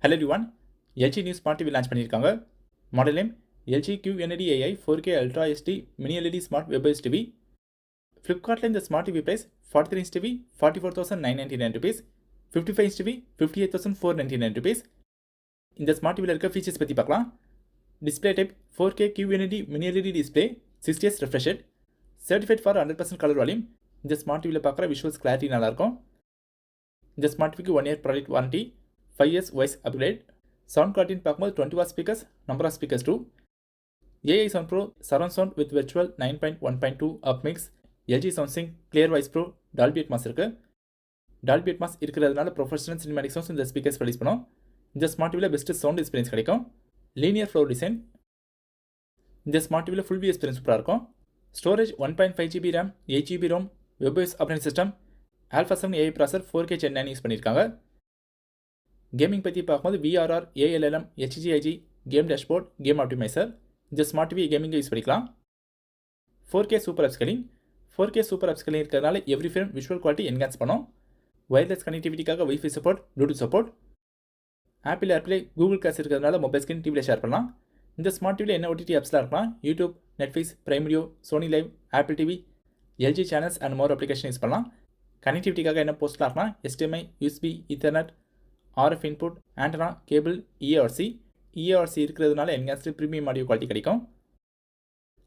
Hello everyone, LG new smart TV launch பண்ணிருக்காங்க. Model name LG QNED AI 4K Ultra HD Mini LED Smart webos TV. Flipkartல இந்த smart TV price 43 inch TV 44,999 rupees, 55 inch TV 58,499 rupees. இந்த smart TVல இருக்க features பத்தி பார்க்கலாம். Display type 4K QNED Mini LED display 60Hz refresh rate, certified for 100% color volume. இந்த smart TVல பார்க்குற visuals clarity நல்லா இருக்கும். இந்த smart TVக்கு 1 year product warranty, 5 years voice upgrade. Sound quality பார்க்கும்போது 20 watt speakers, number of speakers too. AI Sound Pro surround sound with virtual 9.1.2 upmix, LG SoundSync Clear Voice Pro dolby atmos இருக்கு. dolby atmos இருக்கிறதுனால professional cinematic sounds இந்த speakers release பண்ணும். இந்த smart TVல best sound experience கிடைக்கும். Linear floor design. இந்த smart TVல full view experience சூப்பரா இருக்கும். Storage 1.5GB RAM, 8GB ROM, webos operating system, Alpha 7 AI processor 4K Gen 9 use பண்ணிருக்காங்க. Gaming பற்றி பார்க்கும்போது VRR, allm, hgig, game dashboard, game optimiser. இந்த smart TV கேமிங்கை use பண்ணிக்கலாம். 4K super upscaling. 4K super upscaling இருக்கிறதுனால every frame visual quality enhance பண்ணும். Wireless கனெக்டிவிட்டிக்காக WiFi support, Bluetooth support. Apple AirPlay, Google Glass இருக்கிறதுனால mobile screen டிவியில் share பண்ணலாம். இந்த ஸ்மார்ட் டிவியில் என்ன OTT ஆப்ஸ்லாம் இருக்கலாம்? YouTube, Netflix, Prime Video, Sony LIV, Apple TV, LG channels and more application use பண்ணலாம். கனெக்டிவிட்டிக்காக என்ன போஸ்ட்லாம் இருக்கலாம்? HDMI, USB, Ethernet, RF input, antenna, cable, ERC. ERC இருக்கிறதுனால enhanced premium audio quality கிடைக்கும்.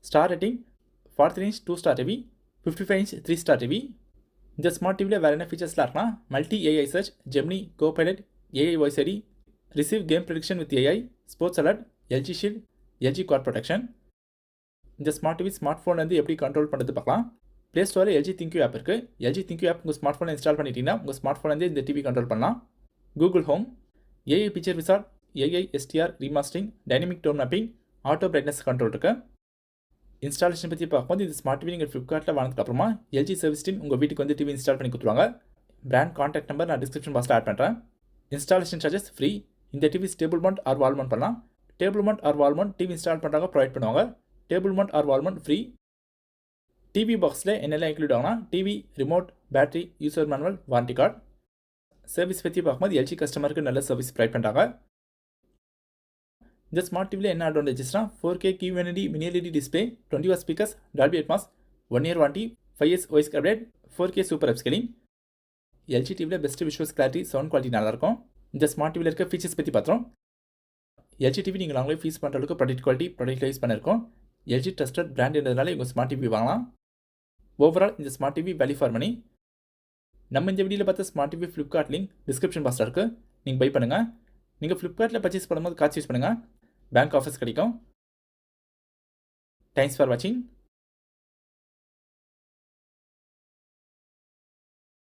Star rating 43 inch 2 star TV, 55 inch 3 star TV. இந்த smart டிவியில் வேறு என்ன ஃபீச்சர்ஸ்லாம் இருக்குன்னா multi AI search, Gemini, Copilot, AI voice ID, receive game prediction with AI, sports alert, LG shield, LG quad protection. இந்த smart TV smart phone வந்து எப்படி control பண்ணுறது பார்க்கலாம். ப்ளே ஸ்டோரில் LG ThinQ ஆப் இருக்குது. LG ThinQ ஆப் உங்கள் smart ஃபோனில் install பண்ணிட்டீங்கன்னா உங்கள் ஸ்மார்ட் ஃபோன் வந்து இந்த டிவி கண்ட்ரோல் பண்ணலாம். Google Home, AI Picture Wizard, AI STR Remastering, Dynamic Tone Mapping, Auto Brightness Control இருக்கு. இன்ஸ்டாலேஷன் பற்றி பார்க்கும்போது இந்த ஸ்மார்ட் டிவி நீங்கள் ஃப்ளிப்கார்ட்டில் வாங்கினதுக்கப்புறமா LG சர்வீஸ் டீம் உங்கள் வீட்டுக்கு வந்து டிவி இன்ஸ்டால் பண்ணி கொடுத்துருவாங்க. பிராண்ட் கான்டாக்ட் நம்பர் நான் டிஸ்கிரிப்ஷன் பாக்ஸில் ஆட் பண்ணுறேன். Installation charges free. இந்த TV table mount or wall mount பண்ணலாம். Table mount or wall mount TV install பண்ணுறாங்க ப்ரொவைட் பண்ணுவாங்க. Table mount or wall mount free. TV பாக்ஸில் என்னெல்லாம் இன்க்ளூட் ஆகுனா TV, remote, battery, user manual, warranty card. Service பற்றி பார்க்கும்போது LG கஸ்டமருக்கு நல்ல சர்வீஸ் ப்ரொவைட் பண்ணுறாங்க. இந்த ஸ்மார்ட் டிவியில் என்ன அட்வான்டேஜஸ்னா 4K QNED Mini LED display, 20 watt speakers, dolby atmos, 1 year warranty, 5 years voice upgrade, 4K super upscaling. LG டிவியில் best visuals clarity, sound quality நல்லாயிருக்கும். இந்த ஸ்மார்ட் டிவியில் இருக்க ஃபீச்சர்ஸ் பற்றி பார்த்தோம். LG டிவி நீங்கள் அவங்களே ஃபீஸ் பண்ணுற அளவுக்கு ப்ராடக்ட் குவாலிட்டி ப்ராடக்ட் யூஸ் பண்ணியிருக்கோம். LG ட்ரஸ்டட் பிராண்ட்ன்றதுனால இவங்க ஸ்மார்ட் டிவி வாங்கலாம். ஓவரால் இந்த smart TV value for money. நம்ம இந்த வீடியோவில் பார்த்த smart TV Flipkart link description பாக்ஸில் இருக்குது. நீங்கள் பை பண்ணுங்கள். நீங்கள் ஃப்ளிப்கார்ட்டில் பர்ச்சேஸ் பண்ணும்போது கார்ட்ஸ் யூஸ் பண்ணுங்கள். பேங்க் ஆஃபர்ஸ் கிடைக்கும். தேங்க்ஸ் ஃபார் வாட்சிங்.